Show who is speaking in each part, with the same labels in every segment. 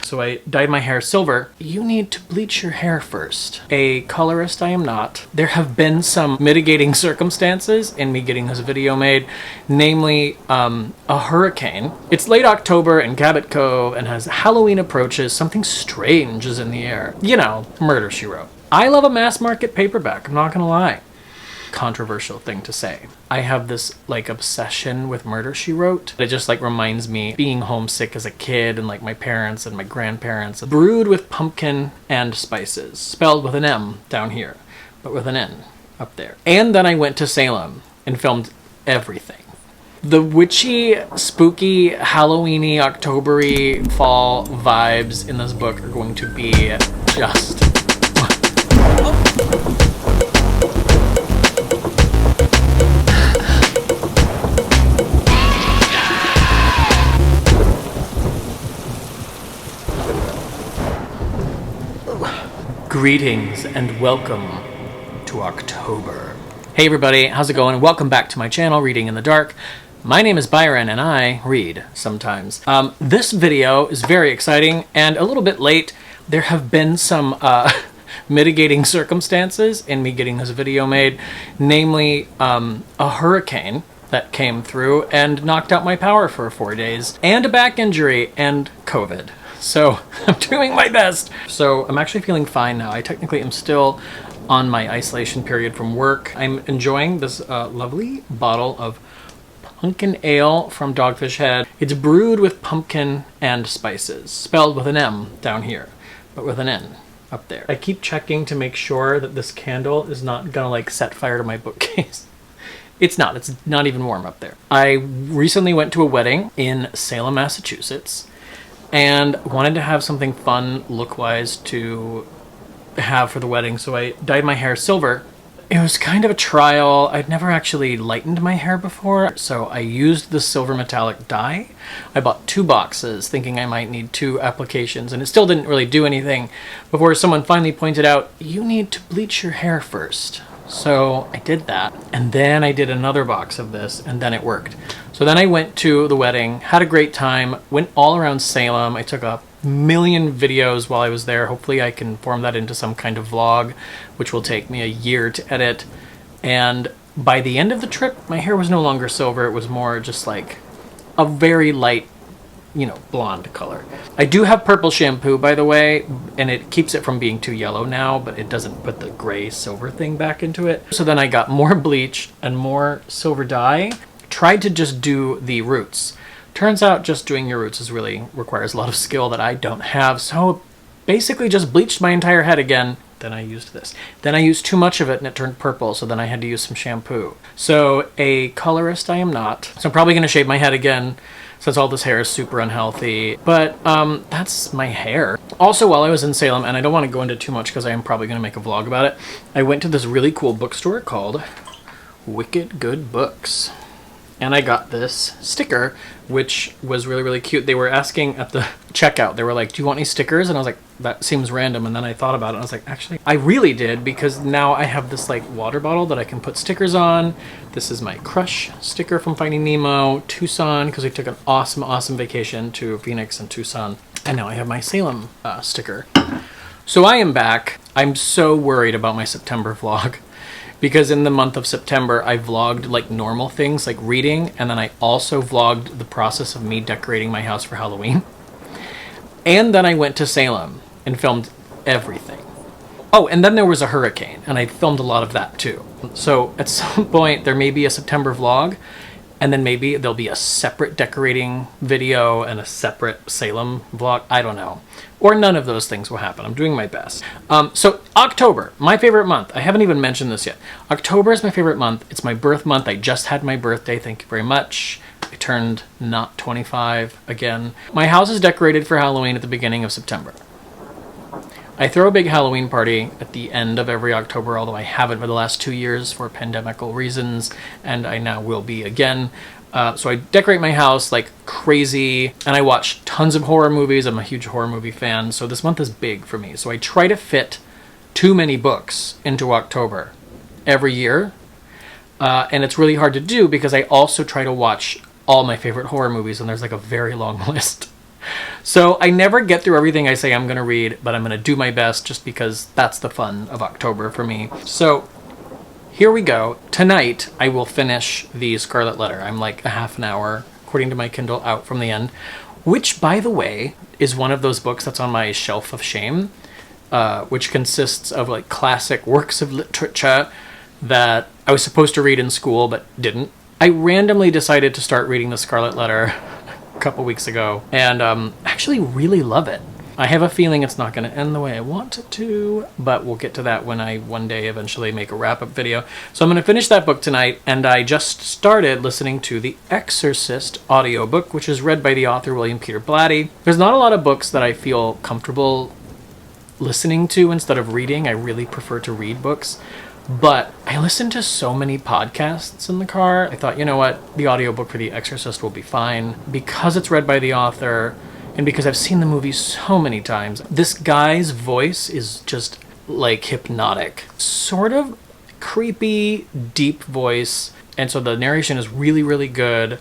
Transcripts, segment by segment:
Speaker 1: so I dyed my hair silver. You need to bleach your hair first. A colorist I am not. There have been some mitigating circumstances in me getting this video made, namely a hurricane. It's late October in Cabot Cove, and as Halloween approaches, something strange is in the air. You know, Murder, She Wrote. I love a mass market paperback, I'm not gonna lie. Controversial thing to say. I have this like obsession with Murder, She Wrote. It just like reminds me being homesick as a kid and like my parents and my grandparents. Brewed with pumpkin and spices, spelled with an M down here, but with an N up there. And then I went to Salem and filmed everything. The witchy, spooky, Halloweeny, October-y, fall vibes in this book are going to be just... Greetings and welcome to October. Hey everybody, how's it going? Welcome back to my channel, Reading in the Dark. My name is Byron and I read sometimes. This video is very exciting and a little bit late. There have been some mitigating circumstances in me getting this video made, namely a hurricane that came through and knocked out my power for 4 days, and a back injury and COVID. So I'm doing my best. So I'm actually feeling fine now. I technically am still on my isolation period from work. I'm enjoying this lovely bottle of pumpkin ale from Dogfish Head. It's brewed with pumpkin and spices, spelled with an M down here, but with an N up there. I keep checking to make sure that this candle is not gonna like set fire to my bookcase. It's not even warm up there. I recently went to a wedding in Salem, Massachusetts, and wanted to have something fun look-wise to have for the wedding, so I dyed my hair silver. It was kind of a trial. I'd never actually lightened my hair before, so I used the silver metallic dye. I bought 2 boxes thinking I might need 2 applications, and it still didn't really do anything before someone finally pointed out, you need to bleach your hair first. So I did that, and then I did another box of this, and then it worked. So then I went to the wedding, had a great time, went all around Salem. I took a million videos while I was there. Hopefully I can form that into some kind of vlog, which will take me a year to edit. And by the end of the trip, my hair was no longer silver. It was more just like a very light, you know, blonde color. I do have purple shampoo, by the way, and it keeps it from being too yellow now, but it doesn't put the gray silver thing back into it. So then I got more bleach and more silver dye. Tried to just do the roots. Turns out just doing your roots really requires a lot of skill that I don't have, so basically just bleached my entire head again. Then I used this. Then I used too much of it and it turned purple, so then I had to use some shampoo. So a colorist I am not, so I'm probably gonna shave my head again since all this hair is super unhealthy. But that's my hair. Also, while I was in Salem, and I don't want to go into too much because I am probably gonna make a vlog about it, I went to this really cool bookstore called Wicked Good Books. And I got this sticker, which was really, really cute. They were asking at the checkout, they were like, do you want any stickers? And I was like, that seems random. And then I thought about it, and I was like, actually, I really did, because now I have this like water bottle that I can put stickers on. This is my Crush sticker from Finding Nemo, Tucson, because we took an awesome, awesome vacation to Phoenix and Tucson. And now I have my Salem sticker. So I am back. I'm so worried about my September vlog, because in the month of September, I vlogged like normal things like reading, and then I also vlogged the process of me decorating my house for Halloween. And then I went to Salem and filmed everything. Oh, and then there was a hurricane, and I filmed a lot of that too. So at some point, there may be a September vlog, and then maybe there'll be a separate decorating video and a separate Salem vlog. I don't know. Or none of those things will happen. I'm doing my best. So October, my favorite month. I haven't even mentioned this yet. October is my favorite month. It's my birth month. I just had my birthday. Thank you very much. I turned not 25 again. My house is decorated for Halloween at the beginning of September. I throw a big Halloween party at the end of every October, although I haven't for the last 2 years for pandemical reasons, and I now will be again. So I decorate my house like crazy, and I watch tons of horror movies. I'm a huge horror movie fan, so this month is big for me. So I try to fit too many books into October every year, and it's really hard to do because I also try to watch all my favorite horror movies, and there's like a very long list. So I never get through everything I say I'm going to read, but I'm going to do my best just because that's the fun of October for me. So here we go. Tonight I will finish the Scarlet Letter. I'm like a half an hour, according to my Kindle, out from the end, which, by the way, is one of those books that's on my shelf of shame, which consists of like classic works of literature that I was supposed to read in school but didn't. I randomly decided to start reading the Scarlet Letter a couple weeks ago and actually really love it. I have a feeling it's not going to end the way I want it to, but we'll get to that when I one day eventually make a wrap-up video. So I'm going to finish that book tonight, and I just started listening to the Exorcist audiobook, which is read by the author William Peter Blatty. There's not a lot of books that I feel comfortable listening to instead of reading. I really prefer to read books. But I listened to so many podcasts in the car. I thought, you know what? The audiobook for The Exorcist will be fine. Because it's read by the author, and because I've seen the movie so many times, this guy's voice is just like hypnotic. Sort of creepy, deep voice. And so the narration is really, really good.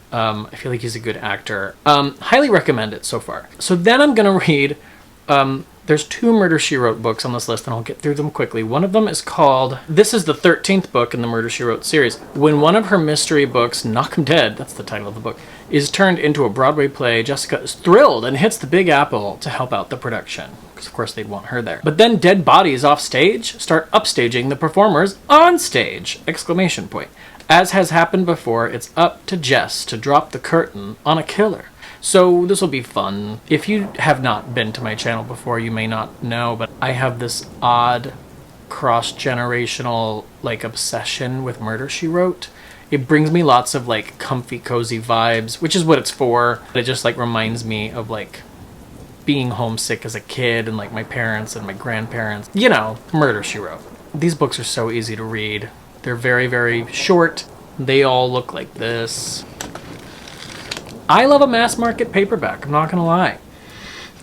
Speaker 1: I feel like he's a good actor. Highly recommend it so far. So then I'm going to read... There's 2 Murder, She Wrote books on this list, and I'll get through them quickly. One of them is called... This is the 13th book in the Murder, She Wrote series. When one of her mystery books, Knock 'em Dead, that's the title of the book, is turned into a Broadway play, Jessica is thrilled and hits the Big Apple to help out the production. Because, of course, they'd want her there. But then dead bodies off stage start upstaging the performers on stage! Exclamation point. As has happened before, it's up to Jess to drop the curtain on a killer. So this will be fun. If you have not been to my channel before, you may not know, but I have this odd cross-generational like obsession with Murder, She Wrote. It brings me lots of like comfy, cozy vibes, which is what it's for. It just like reminds me of like being homesick as a kid and like my parents and my grandparents. You know, Murder, She Wrote. These books are so easy to read. They're very, very short. They all look like this. I love a mass market paperback, I'm not going to lie.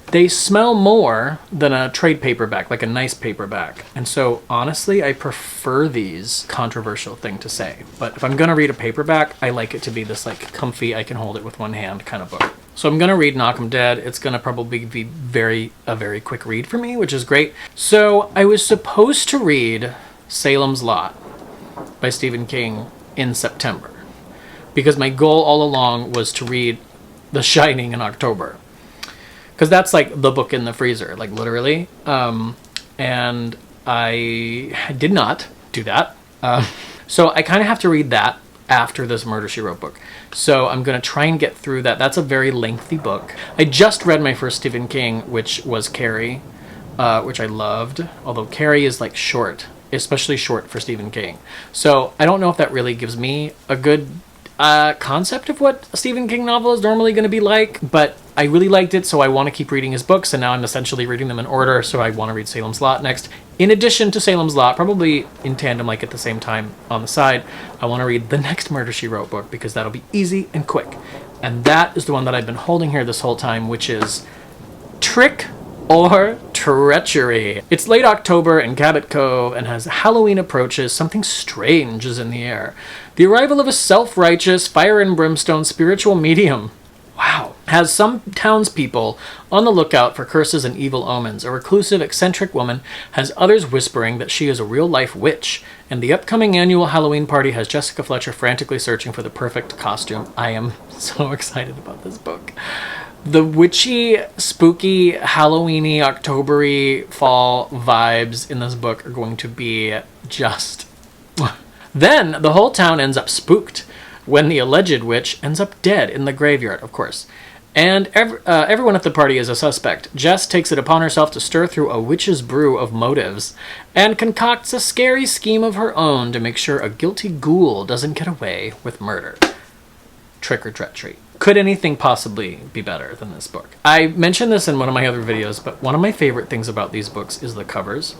Speaker 1: They smell more than a trade paperback, like a nice paperback. And so, honestly, I prefer these. Controversial thing to say. But if I'm going to read a paperback, I like it to be this like comfy, I can hold it with one hand kind of book. So I'm going to read Knock 'em Dead. It's going to probably be a very quick read for me, which is great. So I was supposed to read Salem's Lot by Stephen King in September, because my goal all along was to read The Shining in October, because that's like the book in the freezer, like literally. And I did not do that. So I kind of have to read that after this Murder, She Wrote book. So I'm going to try and get through that. That's a very lengthy book. I just read my first Stephen King, which was Carrie, which I loved, although Carrie is like short, especially short for Stephen King. So I don't know if that really gives me a good concept of what a Stephen King novel is normally going to be like, but I really liked it, so I want to keep reading his books, and now I'm essentially reading them in order, so I want to read Salem's Lot next. In addition to Salem's Lot, probably in tandem, like at the same time on the side, I want to read the next Murder, She Wrote book, because that'll be easy and quick. And that is the one that I've been holding here this whole time, which is Trick or Treachery. It's late October in Cabot Cove, and as Halloween approaches, something strange is in the air. The arrival of a self-righteous, fire and brimstone spiritual medium, wow, has some townspeople on the lookout for curses and evil omens. A reclusive, eccentric woman has others whispering that she is a real-life witch, and the upcoming annual Halloween party has Jessica Fletcher frantically searching for the perfect costume. I am so excited about this book. The witchy, spooky, Halloween-y, October-y, fall vibes in this book are going to be just... Then the whole town ends up spooked when the alleged witch ends up dead in the graveyard, of course. And everyone at the party is a suspect. Jess takes it upon herself to stir through a witch's brew of motives and concocts a scary scheme of her own to make sure a guilty ghoul doesn't get away with murder. Trick or Treachery. Could anything possibly be better than this book? I mentioned this in one of my other videos, but one of my favorite things about these books is the covers.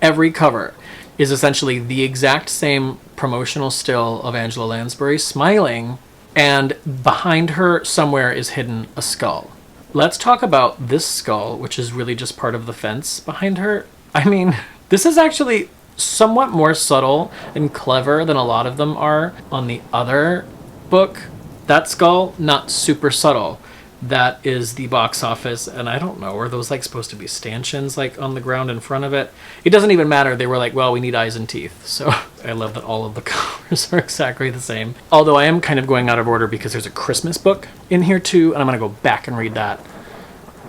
Speaker 1: Every cover is essentially the exact same promotional still of Angela Lansbury smiling, and behind her somewhere is hidden a skull. Let's talk about this skull, which is really just part of the fence behind her. I mean, this is actually somewhat more subtle and clever than a lot of them are on the other book. That skull, not super subtle. That is the box office, and I don't know, are those like supposed to be stanchions like on the ground in front of it? It doesn't even matter. They were like, well, we need eyes and teeth. So I love that all of the colors are exactly the same. Although I am kind of going out of order because there's a Christmas book in here too, and I'm going to go back and read that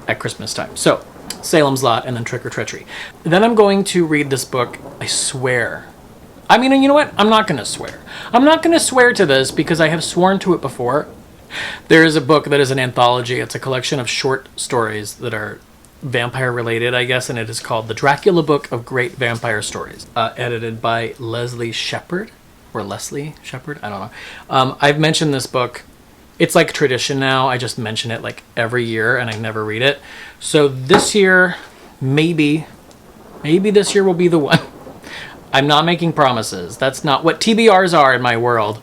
Speaker 1: at Christmas time. So Salem's Lot and then Trick or Treachery. Then I'm going to read this book, I swear. I mean, and you know what? I'm not going to swear. I'm not going to swear to this because I have sworn to it before. There is a book that is an anthology. It's a collection of short stories that are vampire related, I guess, and it is called The Dracula Book of Great Vampire Stories, edited by Leslie Shepard, or Leslie Shepard, I don't know. I've mentioned this book. It's like tradition now. I just mention it like every year and I never read it. So this year, maybe this year will be the one. I'm not making promises. That's not what TBRs are in my world.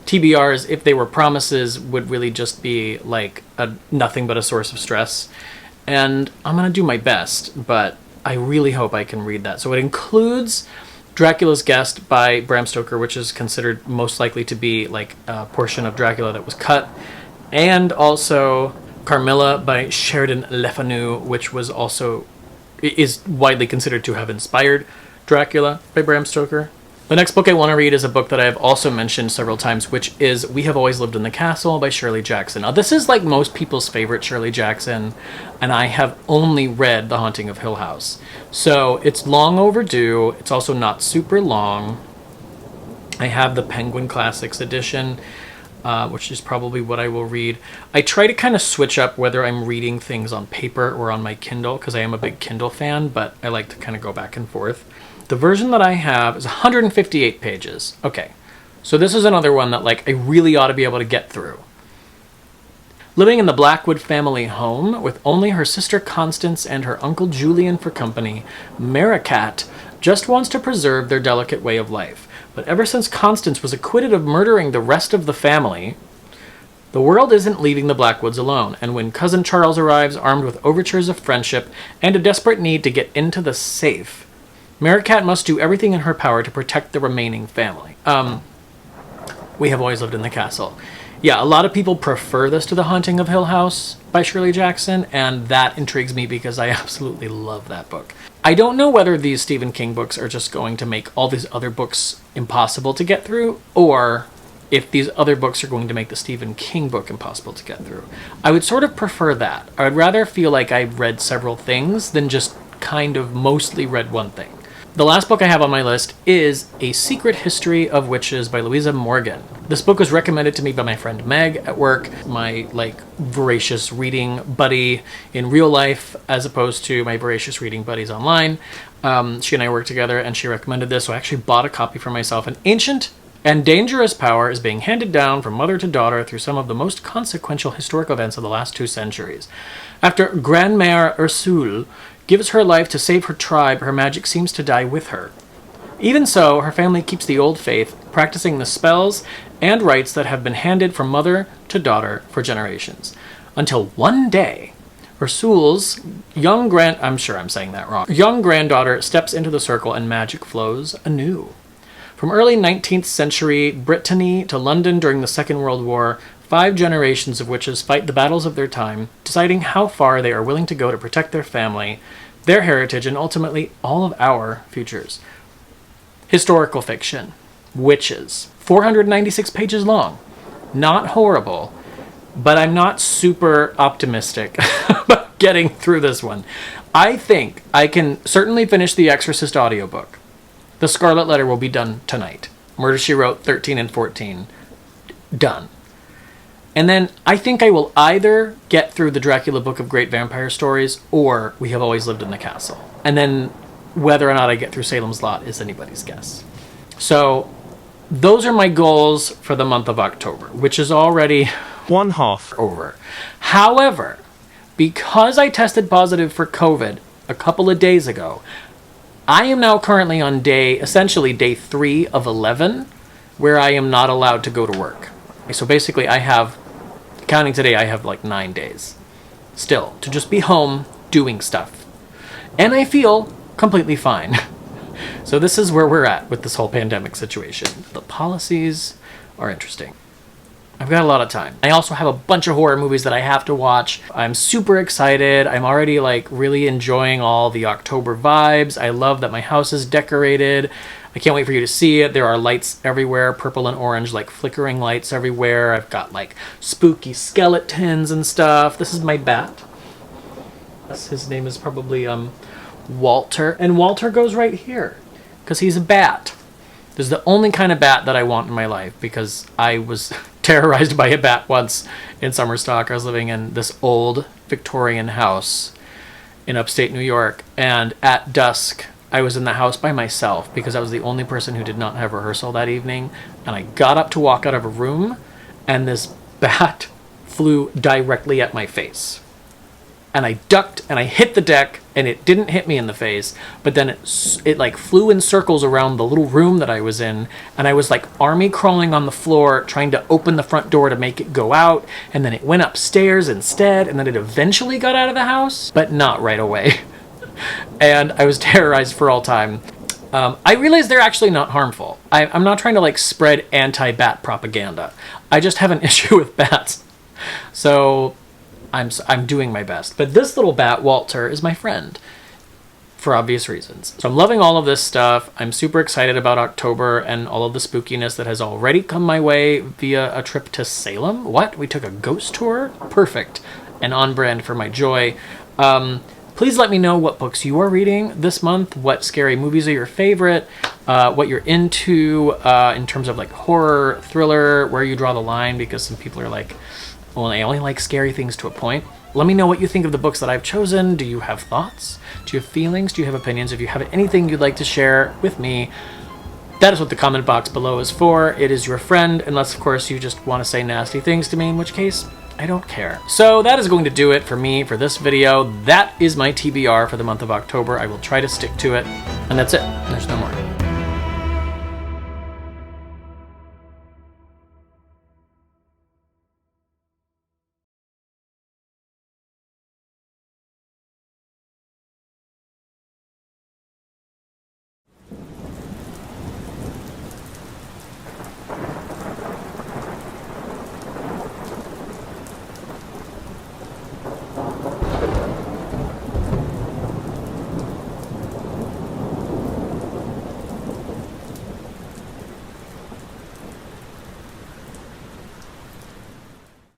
Speaker 1: TBRs, if they were promises, would really just be like nothing but a source of stress. And I'm going to do my best, but I really hope I can read that. So it includes Dracula's Guest by Bram Stoker, which is considered most likely to be like a portion of Dracula that was cut. And also Carmilla by Sheridan Le Fanu, which was also is widely considered to have inspired Dracula by Bram Stoker. The next book I want to read is a book that I have also mentioned several times, which is We Have Always Lived in the Castle by Shirley Jackson. Now, this is like most people's favorite Shirley Jackson, and I have only read The Haunting of Hill House. So it's long overdue. It's also not super long. I have the Penguin Classics edition, which is probably what I will read. I try to kind of switch up whether I'm reading things on paper or on my Kindle, because I am a big Kindle fan, but I like to kind of go back and forth. The version that I have is 158 pages. Okay, so this is another one that like I really ought to be able to get through. Living in the Blackwood family home with only her sister Constance and her uncle Julian for company, Maricat just wants to preserve their delicate way of life. But ever since Constance was acquitted of murdering the rest of the family, the world isn't leaving the Blackwoods alone, and when Cousin Charles arrives armed with overtures of friendship and a desperate need to get into the safe, Maricat must do everything in her power to protect the remaining family. We Have Always Lived in the Castle. Yeah, a lot of people prefer this to The Haunting of Hill House by Shirley Jackson, and that intrigues me because I absolutely love that book. I don't know whether these Stephen King books are just going to make all these other books impossible to get through, or if these other books are going to make the Stephen King book impossible to get through. I would sort of prefer that. I would rather feel like I've read several things than just kind of mostly read one thing. The last book I have on my list is A Secret History of Witches by Louisa Morgan. This book was recommended to me by my friend Meg at work, my voracious reading buddy in real life, as opposed to my voracious reading buddies online. She and I work together, and she recommended this, so I actually bought a copy for myself. An ancient and dangerous power is being handed down from mother to daughter through some of the most consequential historic events of the last 2 centuries. After Grandmère Ursule gives her life to save her tribe, her magic seems to die with her. Even so, her family keeps the old faith, practicing the spells and rites that have been handed from mother to daughter for generations. Until one day, Ursule's young granddaughter steps into the circle and magic flows anew. From early 19th century Brittany to London during the Second World War, 5 generations of witches fight the battles of their time, deciding how far they are willing to go to protect their family, their heritage, and ultimately all of our futures. Historical fiction. Witches. 496 pages long. Not horrible, but I'm not super optimistic about getting through this one. I think I can certainly finish the Exorcist audiobook. The Scarlet Letter will be done tonight. Murder, She Wrote 13 and 14. Done. And then I think I will either get through the Dracula Book of Great Vampire Stories or We Have Always Lived in the Castle. And then whether or not I get through Salem's Lot is anybody's guess. So those are my goals for the month of October, which is already
Speaker 2: one half
Speaker 1: over. However, because I tested positive for COVID a couple of days ago, I am now currently on essentially day 3 of 11, where I am not allowed to go to work. So basically counting today, I have 9 days still to just be home doing stuff. And I feel completely fine. So this is where we're at with this whole pandemic situation. The policies are interesting. I've got a lot of time. I also have a bunch of horror movies that I have to watch. I'm super excited. I'm already like really enjoying all the October vibes. I love that my house is decorated. I can't wait for you to see it. There are lights everywhere, purple and orange, like flickering lights everywhere. I've got like spooky skeletons and stuff. This is my bat. His name is probably Walter. And Walter goes right here because he's a bat. This is the only kind of bat that I want in my life because I was terrorized by a bat once in Summerstock. I was living in this old Victorian house in upstate New York, and at dusk I was in the house by myself because I was the only person who did not have rehearsal that evening, and I got up to walk out of a room and this bat flew directly at my face. And I ducked and I hit the deck and it didn't hit me in the face, but then it like flew in circles around the little room that I was in, and I was like army crawling on the floor trying to open the front door to make it go out, and then it went upstairs instead, and then it eventually got out of the house, but not right away. And I was terrorized for all time. I realize they're actually not harmful. I'm not trying to like spread anti-bat propaganda. I just have an issue with bats. So I'm doing my best. But this little bat, Walter, is my friend for obvious reasons. So I'm loving all of this stuff. I'm super excited about October and all of the spookiness that has already come my way via a trip to Salem. What? We took a ghost tour? Perfect. And on brand for my joy. Please let me know what books you are reading this month, what scary movies are your favorite, what you're into in terms of like horror, thriller, where you draw the line, because some people are like, well, I only like scary things to a point. Let me know what you think of the books that I've chosen. Do you have thoughts? Do you have feelings? Do you have opinions? If you have anything you'd like to share with me, that is what the comment box below is for. It is your friend, unless, of course, you just want to say nasty things to me, in which case, I don't care. So that is going to do it for me for this video. That is my TBR for the month of October. I will try to stick to it. And that's it. There's no more.